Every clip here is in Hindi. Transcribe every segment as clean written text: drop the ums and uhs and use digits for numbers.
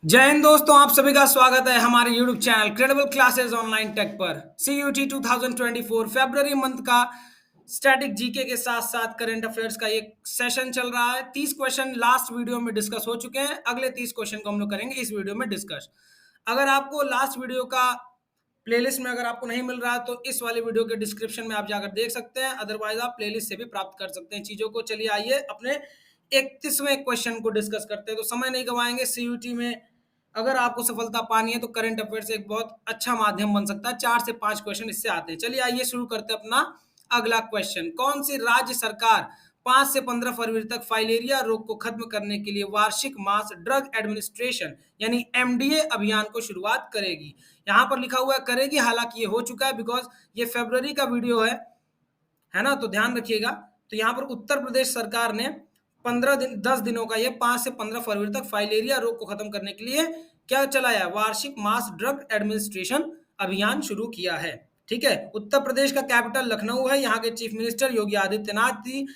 जय हिंद दोस्तों, आप सभी का स्वागत है हमारे YouTube channel credible classes online tech पर। CUT 2024 फरवरी मंथ का स्टैटिक जीके के साथ साथ करंट अफेयर्स का एक सेशन चल रहा है। 30 क्वेश्चन लास्ट वीडियो में डिस्कस हो चुके हैं। अगले 30 क्वेश्चन को हम लोग करेंगे इस वीडियो में डिस्कस। अगर आपको लास्ट वीडियो का प्लेलिस्ट में अगर आपको नहीं मिल रहा है तो इस वाले वीडियो के डिस्क्रिप्शन में आप जाकर देख सकते हैं, अदरवाइज आप प्लेलिस्ट से भी प्राप्त कर सकते हैं चीजों को। चलिए आइए अपने 31वें क्वेश्चन को डिस्कस करते हैं। तो समय नहीं गवाएंगे। सीयूटी में अगर आपको सफलता पानी है तो करंट अफेयर एक बहुत अच्छा माध्यम बन सकता है। 4 से 5 क्वेश्चन इससे आते हैं। चलिए आइए शुरू करते हैं अपना अगला क्वेश्चन। कौन सी राज्य सरकार 5 से 15 फरवरी तक फाइलेरिया रोग को खत्म करने के लिए वार्षिक मास ड्रग एडमिनिस्ट्रेशन यानी एमडीए अभियान को शुरुआत करेगी? यहां पर लिखा हुआ है करेगी, हालांकि ये हो चुका है बिकॉज ये फरवरी का वीडियो है ना, तो ध्यान रखिएगा। तो यहाँ पर उत्तर प्रदेश सरकार ने 10 दिनों का, ये 5 से 15 फरवरी तक फाइलेरिया रोग को खत्म करने के लिए क्या चलाया? वार्षिक मास ड्रग एडमिनिस्ट्रेशन अभियान शुरू किया है। ठीक है। उत्तर प्रदेश का कैपिटल लखनऊ है। यहाँ के chief minister Yogi Adityanath ji,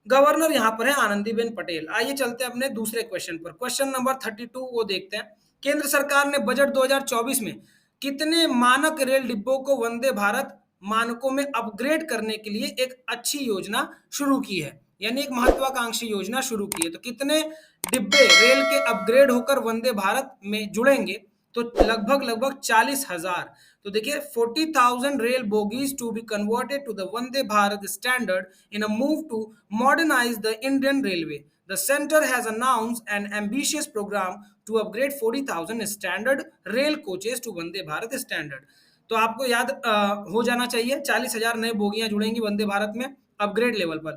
governor यहाँ पर है आनंदीबेन पटेल। आइए चलते हैं अपने दूसरे क्वेश्चन पर। क्वेश्चन नंबर 32 वो देखते हैं। केंद्र सरकार ने बजट 2024 में कितने मानक रेल डिब्बों को वंदे भारत मानकों में अपग्रेड करने के लिए एक अच्छी योजना शुरू की है, यानी एक महत्वाकांक्षी योजना शुरू की है? तो कितने डिब्बे रेल के अपग्रेड होकर वंदे भारत में जुड़ेंगे? तो लगभग लगभग 40,000। तो देखिए 40,000 rail bogies to be converted to the Vande Bharat standard in a move to modernize the Indian Railway. The center has announced an ambitious program to upgrade 40,000 standard rail coaches to Vande Bharat standard. तो आपको याद हो जाना चाहिए 40,000 नए बोगियां जुड़ेंगी वंदे भारत में अपग्रेड लेवल पर।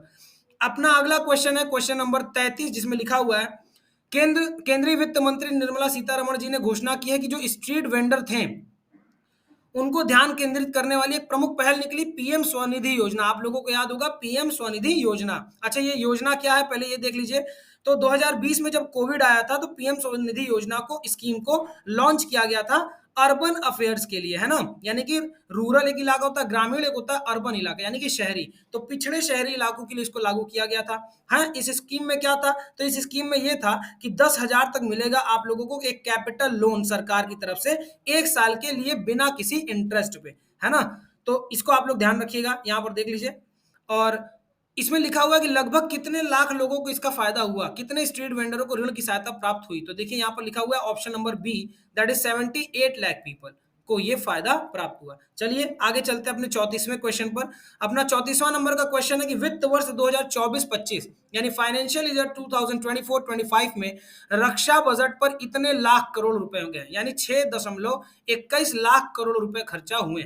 अपना अगला क्वेश्चन है क्वेश्चन नंबर 33, जिसमें लिखा हुआ है केंद्रीय वित्त मंत्री निर्मला सीतारमण जी ने घोषणा की है कि जो स्ट्रीट वेंडर थे उनको ध्यान केंद्रित करने वाली एक प्रमुख पहल निकली, पीएम स्वनिधि योजना। आप लोगों को याद होगा पीएम स्वनिधि योजना। अच्छा, ये योजना क्या है पहले ये देख लीजिए। तो 2020 में जब कोविड आया था तो पीएम स्वनिधि योजना को, स्कीम को लॉन्च किया गया था अर्बन अफेयर्स के लिए, है ना। यानी कि रूरल एक इलाका होता है, ग्रामीण एक होता है, अर्बन इलाका यानी कि शहरी। तो पिछड़े शहरी इलाकों के लिए इसको लागू किया गया था। हाँ, इस स्कीम में क्या था? तो इस स्कीम में ये था कि 10,000 तक मिलेगा आप लोगों को एक कैपिटल लोन सरकार की तरफ से 1 साल के लिए बिना किसी इंटरेस्ट पे, है ना। तो इसको आप लोग ध्यान रखिएगा, यहाँ पर देख लीजिए। और इसमें लिखा हुआ है कि लगभग कितने लाख लोगों को इसका फायदा हुआ, कितने स्ट्रीट वेंडरों को ऋण की सहायता प्राप्त हुई? तो देखिए यहाँ पर लिखा हुआ है option number B, that is 78 lakh people को ये फायदा प्राप्त हुआ। चलिए आगे चलते हैं अपने 34वें क्वेश्चन पर। अपना 34वां नंबर का क्वेश्चन है कि वित्त वर्ष 2024-25 यानी फाइनेंशियल ईयर 2024-25 में रक्षा बजट पर इतने लाख करोड़ रुपए हो गए, यानी 6.21 लाख करोड़ रुपए खर्चा हुए।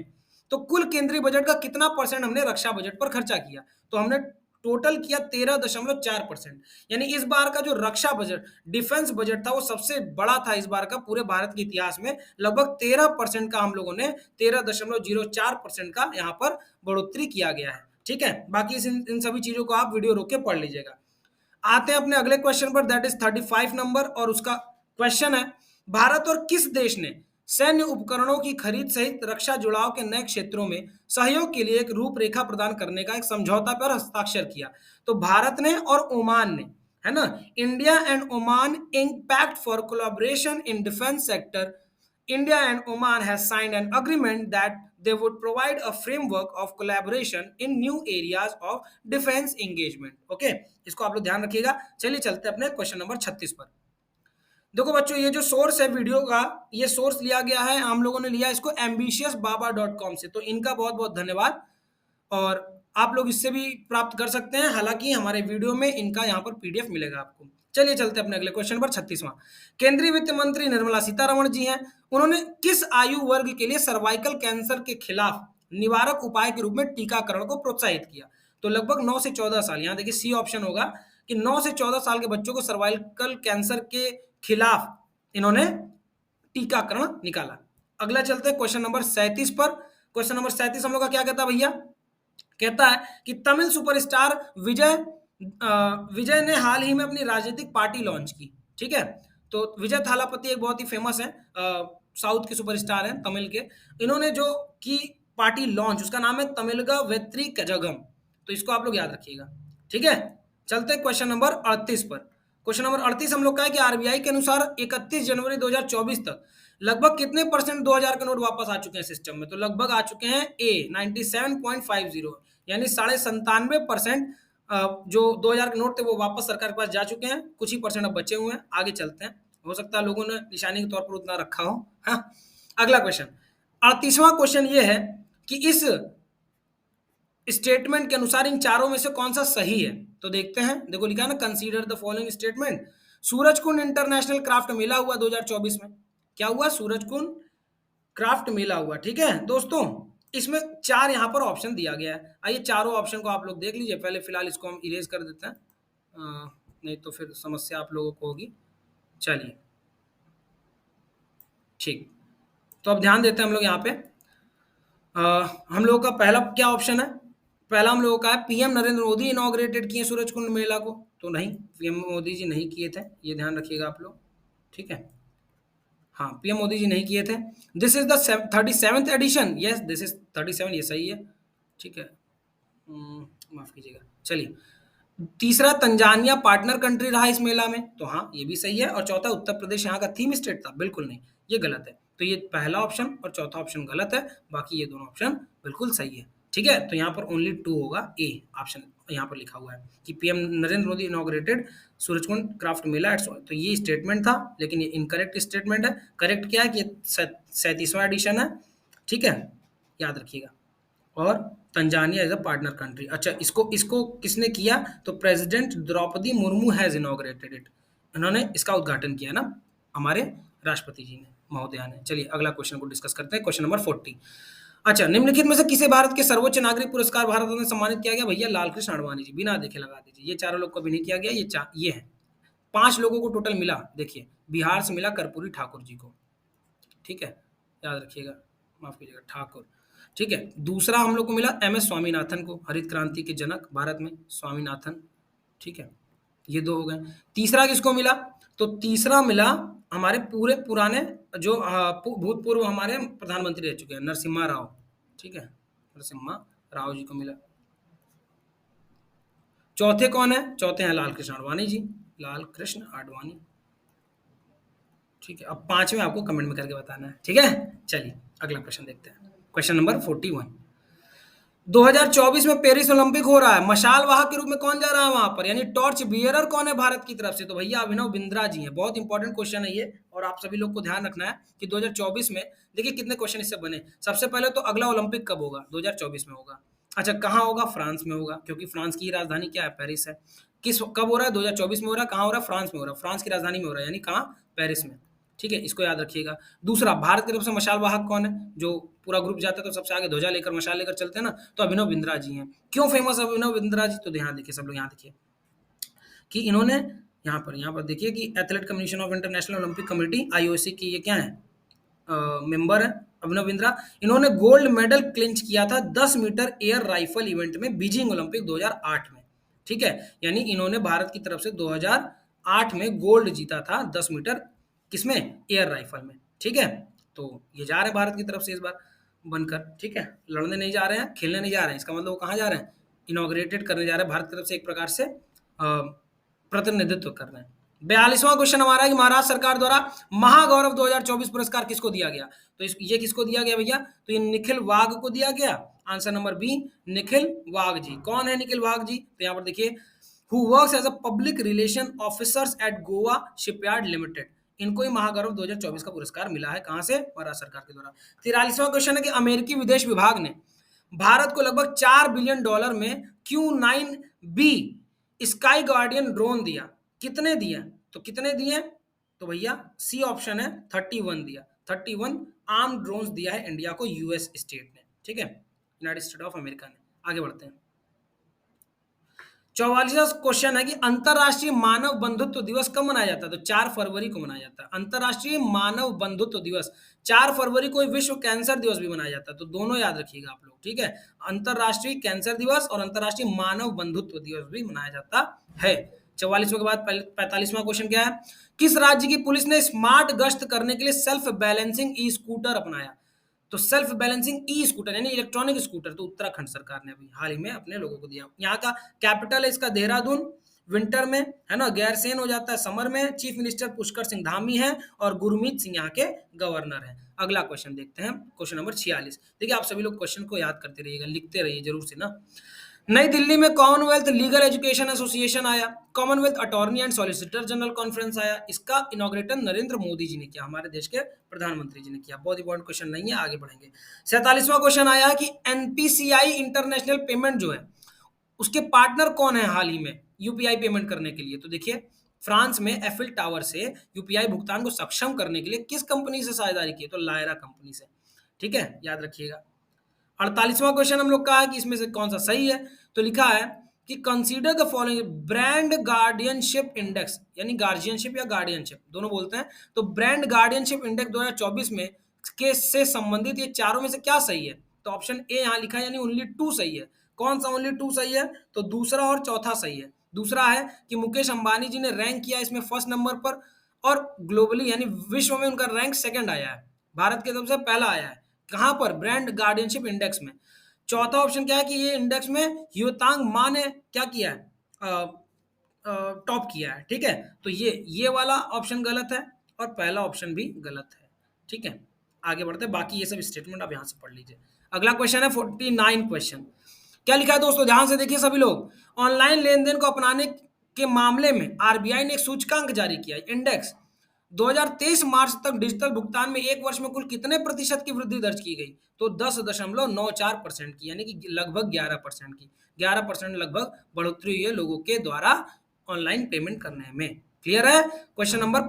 तो कुल केंद्रीय बजट का कितना परसेंट हमने रक्षा बजट पर खर्चा किया? तो हमने टोटल किया 13.4%। यानी इस बार का जो रक्षा बजट, डिफेंस बजट था, वो सबसे बड़ा था इस बार का पूरे भारत के इतिहास में। लगभग 13% का हम लोगों ने 13.04% का यहाँ पर बढ़ोतरी किया गया है। ठीक है, बाकी इन सभी चीजों को आप वीडियो रोक के पढ़ लीजिएगा। आते हैं अपने अगले क्वेश्चन पर, दैट इज 35 नंबर, और उसका क्वेश्चन है भारत और किस देश ने सैन्य उपकरणों की खरीद सहित रक्षा जुड़ाव के नए क्षेत्रों में सहयोग के लिए एक रूपरेखा प्रदान करने का एक समझौता पर हस्ताक्षर किया? तो भारत ने और ओमान ने, है ना। India and Oman impact for collaboration in defence sector. India and Oman has signed an agreement that they would provide a framework of collaboration in new areas of defense engagement. Okay, इसको आप लोग ध्यान रखिएगा। चलिए चलते हैं अपने क्वेश्चन नंबर 36 पर। देखो बच्चों, ये जो सोर्स है वीडियो का, ये सोर्स लिया गया है, हम लोगों ने लिया इसको ambitiousbaba.com से, तो इनका बहुत बहुत धन्यवाद। और आप लोग इससे भी प्राप्त कर सकते हैं, हालांकि हमारे वीडियो में इनका यहाँ पर पीडीएफ मिलेगा आपको। चलिए चलते हैं अपने अगले क्वेश्चन पर, 36वां। केंद्रीय वित्त मंत्री निर्मला सीतारमण जी हैं, उन्होंने किस आयु वर्ग के लिए सर्वाइकल कैंसर के खिलाफ निवारक उपाय के रूप में टीकाकरण को प्रोत्साहित किया? तो लगभग 9 से 14 साल। यहाँ देखिए सी ऑप्शन होगा कि 9 से 14 साल के बच्चों को सर्वाइकल कैंसर के खिलाफ इन्होंने टीकाकरण निकाला। अगला चलते हैं क्वेश्चन नंबर 37 पर। क्वेश्चन नंबर 37 हम लोग का क्या कहता है भैया? कहता है कि तमिल सुपरस्टार विजय ने हाल ही में अपनी राजनीतिक पार्टी लॉन्च की। ठीक है, तो विजय थालापति एक बहुत ही फेमस है, साउथ के सुपरस्टार हैं तमिल के। इन्होंने जो की पार्टी लॉन्च, उसका नाम है तमिलगा वेत्री कजगम। तो इसको आप लोग याद रखिएगा। ठीक है, चलते हैं क्वेश्चन नंबर 38 पर। क्वेश्चन नंबर 38 हम लोग का है कि आरबीआई के अनुसार 31 जनवरी 2024 तक लगभग कितने परसेंट 2000 के नोट वापस आ चुके हैं सिस्टम में? तो लगभग आ चुके हैं ए 97.50, यानी 97.5% जो 2000 के नोट थे वो वापस सरकार के पास जा चुके हैं। कुछ ही परसेंट अब बचे हुए हैं। आगे चलते हैं, हो सकता है लोगों ने निशानी के तौर पर उतना रखा हो। हाँ, अगला क्वेश्चन 38वां क्वेश्चन ये है कि इस स्टेटमेंट के अनुसार इन चारों में से कौन सा सही है? तो देखते हैं। देखो लिखा है ना, consider the following statement. Surajkund international craft Mela हुआ 2024 में। क्या हुआ? सूरजकुंड क्राफ्ट मेला हुआ। ठीक है दोस्तों, इसमें 4 यहाँ पर ऑप्शन दिया गया है। आइए चारों ऑप्शन को आप लोग देख लीजिए। पहले फिलहाल इसको हम इरेज कर देते हैं, नहीं तो फिर समस्या आप लोगों को होगी। चलिए ठीक, तो अब ध्यान देते हैं हम लोग यहाँ पे। हम लोगों का पहला क्या ऑप्शन है? पहला हम लोगों का है पीएम नरेंद्र मोदी इनॉग्रेटेड किए सूरजकुंड मेला को। तो नहीं, पीएम मोदी जी नहीं किए थे, ये ध्यान रखिएगा आप लोग। ठीक है, हाँ पीएम मोदी जी नहीं किए थे। This is the 37th edition. Yes, this is 37, ये सही है। ठीक है, माफ कीजिएगा। चलिए, तीसरा तंजानिया पार्टनर कंट्री रहा इस मेला में, तो हाँ ये भी सही है। और चौथा उत्तर प्रदेश यहाँ का थीम स्टेट था, बिल्कुल नहीं, ये गलत है। तो ये पहला ऑप्शन और चौथा ऑप्शन गलत है, बाकी ये दोनों ऑप्शन बिल्कुल सही है। ठीक है, तो यहाँ पर ओनली 2 होगा, ए ऑप्शन यहाँ पर लिखा हुआ है कि PM Narendra Modi inaugurated Surajkund craft Mela. तो ये स्टेटमेंट था, लेकिन ये इनकरेक्ट स्टेटमेंट है। करेक्ट क्या है कि 37वां एडिशन है। ठीक है, याद रखिएगा। और Tanzania is a partner country. अच्छा, इसको इसको किसने किया? तो president Draupadi Murmu has inaugurated it. इन्होंने इसका उद्घाटन किया ना, हमारे राष्ट्रपति जी ने, महोदया ने। चलिए अगला क्वेश्चन को डिस्कस करते हैं, क्वेश्चन नंबर 40। अच्छा, निम्नलिखित में से किसे भारत के सर्वोच्च नागरिक पुरस्कार भारत रत्न सम्मानित किया गया? भैया लाल कृष्ण आडवाणी जी, बिना देखे लगा दीजिए। ये चारों लोग को भी नहीं किया गया, ये है 5 लोगों को टोटल मिला। देखिए, बिहार से मिला कर्पूरी ठाकुर जी को। ठीक है, याद रखिएगा, माफ कीजिएगा, ठाकुर। ठीक है, दूसरा हम लोग को मिला एम.एस. स्वामीनाथन को, हरित क्रांति के जनक भारत में, स्वामीनाथन। ठीक है, ये 2 हो गए। तीसरा किसको मिला? तो तीसरा मिला हमारे पूरे पुराने जो भूतपूर्व हमारे प्रधानमंत्री रह चुके हैं, नरसिम्हा राव। ठीक है, नरसिम्हा राव जी को मिला। चौथे कौन है? चौथे हैं लाल कृष्ण आडवाणी जी, लाल कृष्ण आडवाणी। ठीक है, अब 5 में आपको कमेंट में करके बताना है। ठीक है, चलिए अगला क्वेश्चन देखते हैं, क्वेश्चन नंबर 41। 2024 में पेरिस ओलंपिक हो रहा है, मशाल वाहक के रूप में कौन जा रहा है वहां पर, यानी टॉर्च बियरर कौन है भारत की तरफ से? तो भैया अभिनव बिंद्रा जी हैं। बहुत इंपॉर्टेंट क्वेश्चन है ये, और आप सभी लोग को ध्यान रखना है कि 2024 में देखिए कितने क्वेश्चन इससे बने। सबसे पहले तो अगला ओलंपिक कब होगा? 2024 में होगा। अच्छा, कहाँ होगा? फ्रांस में होगा, क्योंकि फ्रांस की राजधानी क्या है? पेरिस है। कब हो रहा है? 2024 में हो रहा है। कहाँ हो रहा है? फ्रांस में हो रहा है। फ्रांस की राजधानी में हो रहा है, यानी कहाँ? पेरिस में। ठीक है, इसको याद रखिएगा। दूसरा, भारत की तरफ से मशाल वाहक कौन है? जो पूरा ग्रुप जाता है तो सबसे आगे ध्वजा लेकर, मशाल लेकर चलते हैं ना, तो अभिनव बिंद्रा जी हैं। क्यों फेमस अभिनव बिंद्रा जी? तो ध्यान देखिए सब लोग, यहाँ देखिए कि इन्होंने यहाँ पर देखिए कि athlete commission of international Olympic committee IOC की ये क्या है? मेंबर है अभिनव बिंद्रा। इन्होंने गोल्ड मेडल क्लिंच किया था 10 मीटर एयर राइफल इवेंट में बीजिंग ओलंपिक 2008 में। ठीक है, यानी इन्होंने भारत की तरफ से 2008 में गोल्ड जीता था 10 मीटर, किसमें? एयर राइफल में। ठीक है, तो ये जा रहे हैं भारत की तरफ से इस बार बनकर। ठीक है, लड़ने नहीं जा रहे हैं, खेलने नहीं जा रहे हैं। इसका मतलब वो कहाँ जा रहे हैं? इनॉग्रेटेड करने जा रहे हैं, भारत की तरफ से एक प्रकार से प्रतिनिधित्व कर रहे हैं। 42वां क्वेश्चन हमारा है कि महाराष्ट्र सरकार द्वारा महागौरव 2024 पुरस्कार किसको दिया गया? तो ये किसको दिया गया भैया? तो ये निखिल वाघ को दिया गया। Answer number B, Nikhil Wagh ji. कौन है निखिल वाघ जी? तो यहाँ पर देखिए, who works as a public relation officers at Goa Shipyard Limited. इनको ही महागौरव 2024 का पुरस्कार मिला है। कहां से? महाराष्ट्र सरकार के द्वारा। 43वां क्वेश्चन है कि अमेरिकी विदेश विभाग ने भारत को लगभग $4 बिलियन में Q9B स्काई गार्डियन ड्रोन दिया। कितने दिए? तो कितने दिए? तो भैया सी ऑप्शन है, 31 दिया। 31 आर्म ड्रोन्स दिया है इंडिया को, यूएस स्टेट ने। ठीक है, यूनाइटेड स्टेट ऑफ अमेरिका ने। आगे बढ़ते हैं। 44वां क्वेश्चन है कि अंतरराष्ट्रीय मानव बंधुत्व दिवस कब मनाया जाता है? तो 4 फरवरी को मनाया जाता है। अंतरराष्ट्रीय मानव बंधुत्व दिवस 4 फरवरी को विश्व कैंसर दिवस भी मनाया जाता है। तो दोनों याद रखिएगा आप लोग। ठीक है, अंतरराष्ट्रीय कैंसर दिवस और अंतरराष्ट्रीय मानव बंधुत्व दिवस भी मनाया जाता है। 44वें के बाद 45वां क्वेश्चन क्या है? किस राज्य की पुलिस ने स्मार्ट गश्त करने के लिए सेल्फ बैलेंसिंग ई स्कूटर अपनाया? तो सेल्फ बैलेंसिंग ई स्कूटर यानी इलेक्ट्रॉनिक स्कूटर तो उत्तराखंड सरकार ने अभी हाल ही में अपने लोगों को दिया। यहाँ का कैपिटल है इसका देहरादून, विंटर में, है ना, गैरसेन हो जाता है समर में, चीफ मिनिस्टर पुष्कर सिंह धामी है और गुरमीत सिंह यहाँ के गवर्नर हैं। अगला क्वेश्चन देखते हैं, क्वेश्चन नंबर 46। देखिए आप सभी लोग क्वेश्चन को याद करते रहिएगा, लिखते रहिए जरूर से ना। नई दिल्ली में कॉमनवेल्थ लीगल एजुकेशन एसोसिएशन आया, Commonwealth attorney and solicitor general conference आया, इसका इनॉग्रेशन नरेंद्र मोदी जी ने किया, हमारे देश के प्रधानमंत्री जी ने किया। बहुत इंपॉर्टेंट क्वेश्चन नहीं है, आगे बढ़ेंगे। 47वां क्वेश्चन आया कि एनपीसीआई इंटरनेशनल पेमेंट जो है उसके पार्टनर कौन है हाल ही में यूपीआई पेमेंट करने के लिए। तो देखिए फ्रांस में एफिल टावर से यूपीआई भुगतान को सक्षम करने के लिए किस कंपनी से साझेदारी की है, तो लायरा कंपनी से। ठीक है, याद रखिएगा। 48वां क्वेश्चन हम लोग का है कि इसमें से कौन सा सही है। तो लिखा है कि consider the following brand guardianship index, यानी गार्जियनशिप या गार्डियनशिप दोनों बोलते हैं। तो ब्रांड गार्डियनशिप इंडेक्स 2024 में के से संबंधित ये चारों में से क्या सही है। तो ऑप्शन ए यहाँ लिखा है, यानी ओनली 2 सही है। कौन सा ओनली 2 सही है, तो दूसरा और चौथा सही है। दूसरा है कि मुकेश अंबानी जी ने रैंक किया इसमें फर्स्ट नंबर पर, और ग्लोबली यानी विश्व में उनका रैंक सेकंड आया है, भारत के तरफ से पहला आया है। कहां पर, ब्रांड गार्डियनशिप इंडेक्स में। चौथा ऑप्शन क्या है कि ये इंडेक्स में ह्योतांग मा ने क्या किया है, टॉप किया है। ठीक है, तो ये वाला ऑप्शन गलत है और पहला ऑप्शन भी गलत है। ठीक है, आगे बढ़ते हैं, बाकी ये सब स्टेटमेंट आप यहां से पढ़ लीजिए। अगला क्वेश्चन है 49 क्वेश्चन। क्या लिखा है दोस्तों, ध्यान से देखिए सभी लोग। ऑनलाइन लेन देन को अपनाने के मामले में आरबीआई ने एक सूचकांक जारी किया है, इंडेक्स। 2023 मार्च तक डिजिटल भुगतान में एक वर्ष में कुल कितने प्रतिशत की वृद्धि दर्ज की गई, तो 10.94% की, यानी कि लगभग 11% की, 11% लगभग बढ़ोतरी हुई है लोगों के द्वारा ऑनलाइन पेमेंट करने में। क्लियर है। क्वेश्चन नंबर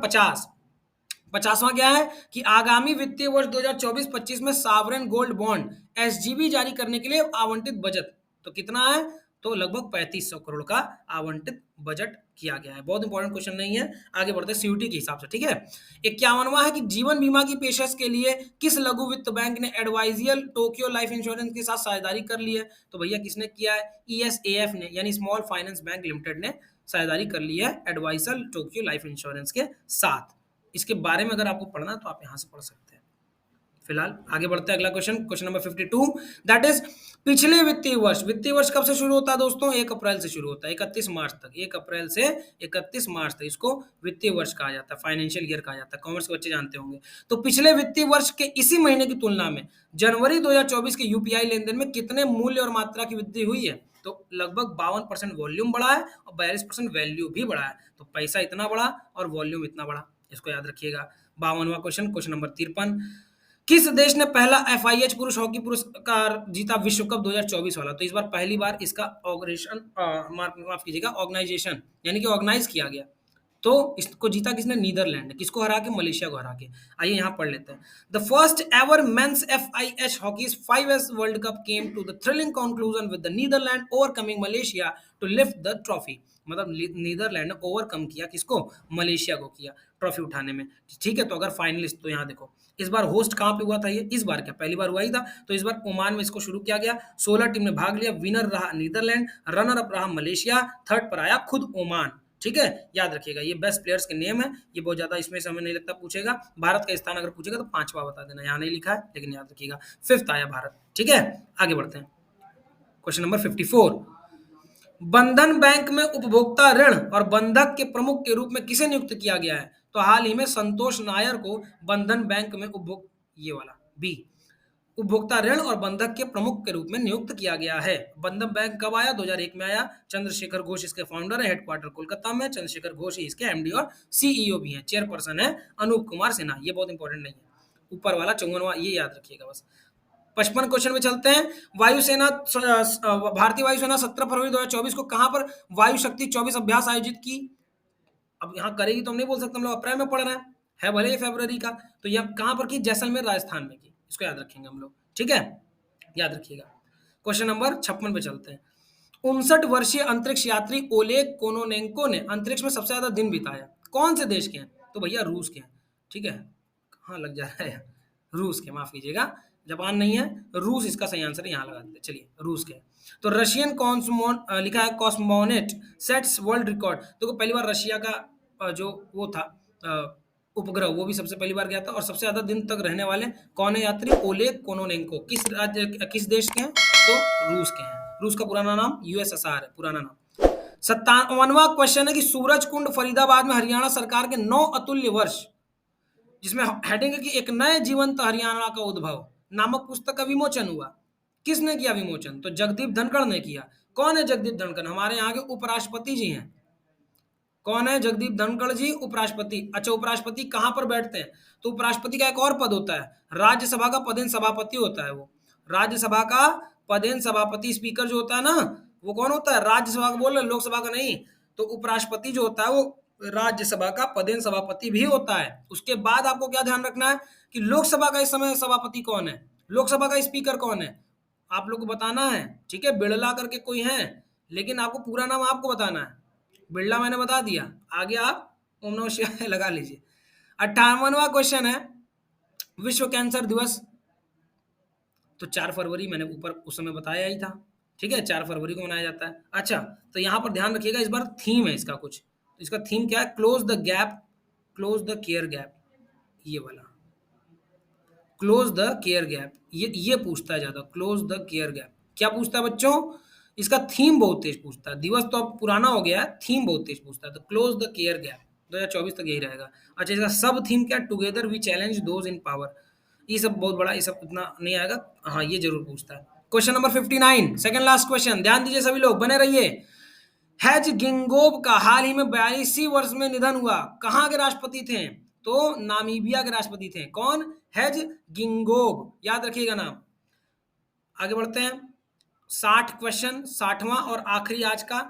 50वां क्या है कि आगामी वित्तीय वर्ष 2024-25 में सॉवरेन गोल्ड बॉन्ड एसजीबी जारी करने के लिए आवंटित बजट तो कितना है, तो लगभग 3500 करोड़ का आवंटित बजट किया गया है। बहुत इंपॉर्टेंट क्वेश्चन नहीं है, आगे बढ़ते हैं सीयूटी के हिसाब से। ठीक है, 51वां है कि जीवन बीमा की पेशकश के लिए किस लघु वित्त बैंक ने एडवाइजियल टोक्यो लाइफ इंश्योरेंस के साथ साझेदारी कर ली है, तो भैया किसने किया है, ईएसएएफ ने, यानी स्मॉल फाइनेंस बैंक लिमिटेड ने साझेदारी कर ली है एडवाइजल टोक्यो लाइफ इंश्योरेंस के साथ। इसके बारे में अगर आपको पढ़ना है तो आप यहां से पढ़ सकते हैं। फिलहाल आगे बढ़ते हैं, अगला question, question number 52, that is पिछले वित्तीय वर्ष कब से शुरू होता है दोस्तों, 1 अप्रैल से शुरू होता है 31 मार्च तक। 1 अप्रैल से 31 मार्च तक इसको वित्तीय वर्ष कहा जाता है, फाइनेंशियल ईयर कहा जाता है, कॉमर्स के बच्चे जानते होंगे। तो पिछले वित्तीय वर्ष के इसी महीने की तुलना में जनवरी 2024 के यूपीआई लेन देन में कितने मूल्य और मात्रा की वृद्धि हुई है, तो लगभग 52% वॉल्यूम बढ़ा है और 42% वैल्यू भी बढ़ा है। तो पैसा इतना बढ़ा और वॉल्यूम इतना बढ़ा, इसको याद रखिएगा। 52वां क्वेश्चन, क्वेश्चन नंबर 53, किस देश ने पहला एफआईएच पुरुष हॉकी पुरस्कार जीता विश्व कप 2024 वाला, तो इस बार पहली बार इसका माफ कीजिएगा ऑर्गेनाइजेशन यानी कि ऑर्गेनाइज किया गया। तो इसको जीता किसने, नीदरलैंड ने। किसको हरा के, मलेशिया को हरा के। आइए यहाँ पढ़ लेते हैं। The first ever men's FIH hockeys 5S world cup came to the thrilling conclusion with the Netherland overcoming Malaysia to lift the trophy. मतलब नीदरलैंड ने ओवरकम किया किसको, मलेशिया को किया ट्रॉफी उठाने में। ठीक है, तो अगर फाइनलिस्ट, तो यहाँ देखो इस बार होस्ट कहाँ पे हुआ था, ये इस बार क्या पहली बार हुआ ही था, तो इस बार ओमान में इसको शुरू किया गया। 16 टीम ने भाग लिया, विनर रहा नीदरलैंड, रनर अप रहा मलेशिया, थर्ड पर आया खुद ओमान। ठीक है, याद रखिएगा, ये बेस्ट प्लेयर्स के नेम है, ये बहुत ज्यादा इसमें से हमें नहीं लगता पूछेगा। भारत का स्थान अगर पूछेगा तो 5वां बता देना, यहाँ नहीं लिखा है लेकिन याद रखिएगा 5th आया भारत। ठीक है, आगे बढ़ते हैं, क्वेश्चन नंबर 54, बंधन बैंक में उपभोक्ता ऋण और बंधक के प्रमुख के रूप में किसे नियुक्त किया गया है, तो हाल ही में संतोष नायर को बंधन बैंक में ये वाला बी, उपभोक्ता ऋण और बंधक के प्रमुख के रूप में नियुक्त किया गया है। बंधन बैंक कब आया, 2001 में आया। चंद्रशेखर घोष इसके फाउंडर है, हेडक्वार्टर कोलकाता में। चंद्रशेखर घोष ही इसके एमडी और सीईओ भी हैं। चेयरपर्सन है अनूप कुमार सिन्हा। ये बहुत इंपॉर्टेंट नहीं है, ऊपर वाला 54वां ये याद रखिएगा बस। 55 क्वेश्चन में चलते हैं। वायुसेना, भारतीय वायुसेना 17 फरवरी 2024 को कहां पर वायु शक्ति 24 अभ्यास आयोजित की। अब यहाँ करेगी तो हम नहीं बोल सकते, हम लोग अप्रैल में पढ़ रहे हैं, है भले ही फरवरी का, तो यह कहां पर की, जैसलमेर राजस्थान में की। इसको याद रखेंगे हम लोग, ठीक है, याद रखिएगा। क्वेश्चन नंबर 56 पे चलते हैं। 59 वर्षीय अंतरिक्ष यात्री ओलेग कोनोनेंको ने अंतरिक्ष में सबसे ज्यादा दिन बिताया, कौन से देश के हैं, तो भैया रूस के हैं। ठीक है, कहाँ लग जा रहा है, रूस के, माफ कीजिएगा, जापान नहीं है, रूस इसका सही आंसर है, यहाँ लगा देते, चलिए रूस के। तो रशियन कॉस्मोन लिखा है कॉस्मोनेट सेट्स वर्ल्ड रिकॉर्ड। देखो पहली बार रशिया का जो वो था उपग्रह, वो भी सबसे पहली बार गया था। और सबसे ज्यादा दिन तक रहने वाले कौन है यात्री, ओलेग कोनोनेंको। किस राज्य, किस देश के हैं, तो रूस के हैं। रूस का पुराना नाम यूएसएसआर है, पुराना नाम। 57वां क्वेश्चन है कि सूरज कुंड फरीदाबाद में हरियाणा सरकार के 9 अतुल्य वर्ष, जिसमें हेडिंग है कि एक नए जीवंत हरियाणा का उद्भव नामक पुस्तक का विमोचन हुआ। किसने किया विमोचन? तो जगदीप धनखड़ ने किया। कौन है जगदीप धनखड़? हमारे यहाँ के उपराष्ट्रपति जी हैं। कौन है जगदीप धनखड़ जी? उपराष्ट्रपति। अच्छा, उपराष्ट्रपति कहाँ पर बैठते हैं? तो उपराष्ट्रपति का एक और पद होता है, राज्यसभा का पदेन सभापति होता है। वो राज्यसभा का पदेन सभापति, स्पीकर जो होता है ना, वो कौन होता है? राज्यसभा का बोल रहे, लोकसभा का नहीं। तो उपराष्ट्रपति जो होता है वो राज्यसभा का पदेन सभापति भी होता है। उसके बाद आपको क्या ध्यान रखना है कि लोकसभा का इस समय सभापति कौन है, लोकसभा का स्पीकर कौन है, आप लोग को बताना है। ठीक है, बिड़ला करके कोई है, लेकिन आपको पूरा नाम आपको बताना है। बिड़ला मैंने बता दिया, आगे आप ओम नमः शिवाय लगा लीजिए। 58वां क्वेश्चन है विश्व कैंसर दिवस। तो 4 फरवरी मैंने ऊपर उस समय बताया ही था। ठीक है, 4 फरवरी को मनाया जाता है। अच्छा, तो यहाँ पर ध्यान रखिएगा, इस बार थीम है इसका कुछ। तो इसका थीम क्या है? Close the gap, close the care gap. ये वाला क्लोज द केयर गैप, ये पूछता है ज्यादा। क्लोज द केयर गैप क्या पूछता है बच्चों? इसका थीम बहुत तेज पूछता है। दिवस तो अब पुराना हो गया है, थीम बहुत तेज पूछता है। तो क्लोज द केयर गैप 2024 तक यही रहेगा। अच्छा, इसका सब थीम क्या? Together we challenge those in power. ये सब बहुत बड़ा, ये सब इतना नहीं आएगा। हाँ, ये जरूर पूछता है। Question number 59, second last question. ध्यान दीजिए सभी लोग, बने रहिए। हेज गिंगोब का हाल ही में 42 वर्ष में निधन हुआ। कहाँ के राष्ट्रपति थे? तो नामीबिया के राष्ट्रपति थे। कौन? हेज गिंगोब, याद रखिएगा नाम। आगे बढ़ते हैं। 60 क्वेश्चन, 60वां और आखिरी आज का।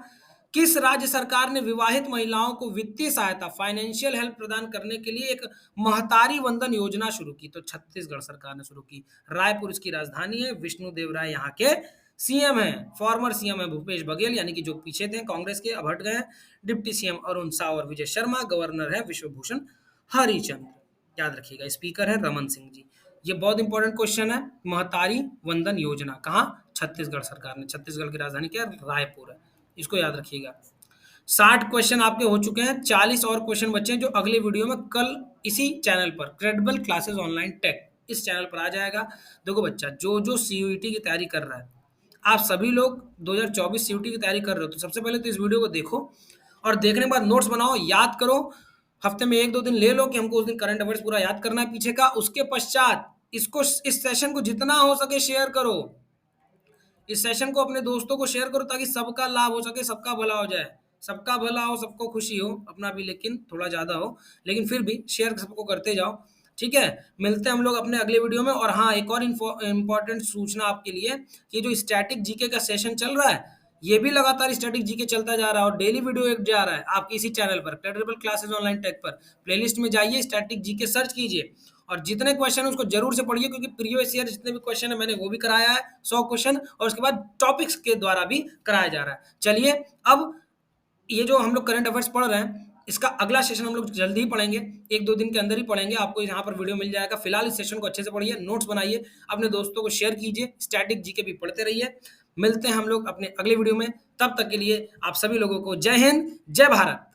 किस राज्य सरकार ने विवाहित महिलाओं को वित्तीय सहायता, फाइनेंशियल हेल्प प्रदान करने के लिए एक महतारी वंदन योजना शुरू की? तो छत्तीसगढ़ सरकार ने शुरू की। रायपुर इसकी राजधानी है। विष्णुदेव राय यहाँ के सीएम हैं। फॉर्मर सीएम है भूपेश बघेल, यानी कि जो पीछे थे कांग्रेस के, अब हट गए हैं। डिप्टी सीएम अरुण साव और विजय शर्मा। गवर्नर है विश्वभूषण हरिचंद्र। याद रखिएगा, स्पीकर है रमन सिंह जी। ये बहुत इंपॉर्टेंट क्वेश्चन है। महतारी वंदन योजना कहाँ? छत्तीसगढ़ सरकार ने। छत्तीसगढ़ की राजधानी क्या है? रायपुर है। इसको याद रखिएगा। 60 क्वेश्चन आपके हो चुके हैं। 40 और क्वेश्चन बचे हैं जो अगले वीडियो में कल इसी चैनल पर, क्रेडिबल क्लासेस ऑनलाइन टेक, इस चैनल पर आ जाएगा। देखो बच्चा, जो जो सीयूईटी की तैयारी कर रहा है, आप सभी लोग 2024 सीयूईटी की तैयारी कर रहे हो, तो सबसे पहले तो इस वीडियो को देखो और देखने के बाद नोट्स बनाओ, याद करो। हफ्ते में 1-2 दिन ले लो कि हमको उस दिन करंट अफेयर्स पूरा याद करना है पीछे का। उसके पश्चात इसको, इस सेशन को जितना हो सके शेयर करो। इस सेशन को अपने दोस्तों को शेयर करो ताकि सबका लाभ हो सके, सबका भला हो जाए। सबका भला हो, सबको खुशी हो, अपना भी लेकिन थोड़ा ज़्यादा हो, लेकिन फिर भी शेयर सबको करते जाओ। ठीक है, मिलते हैं हम लोग अपने अगले वीडियो में। और हाँ, एक और इम्पॉर्टेंट सूचना आपके लिए कि जो स्टैटिक जीके का सेशन चल रहा है, ये भी लगातार स्टैटिक जीके चलता जा रहा है और डेली वीडियो एक जा रहा है आपके इसी चैनल पर, क्रेडिबल क्लासेस ऑनलाइन टेक पर। प्लेलिस्ट में जाइए, स्टैटिक जीके सर्च कीजिए और जितने क्वेश्चन है उसको जरूर से पढ़िए, क्योंकि प्रीवियस ईयर जितने भी क्वेश्चन है मैंने वो भी कराया है 100 क्वेश्चन, और उसके बाद टॉपिक्स के द्वारा भी कराया जा रहा है। चलिए, अब ये जो हम लोग करंट अफेयर्स पढ़ रहे हैं, इसका अगला सेशन हम लोग जल्दी ही पढ़ेंगे, 1-2 दिन के अंदर ही पढ़ेंगे। आपको यहाँ पर वीडियो मिल जाएगा। फिलहाल इस सेशन को अच्छे से पढ़िए, नोट्स बनाइए, अपने दोस्तों को शेयर कीजिए, स्टैटिक जीके भी पढ़ते रहिए। मिलते हैं हम लोग अपने अगले वीडियो में। तब तक के लिए आप सभी लोगों को जय हिंद, जय भारत।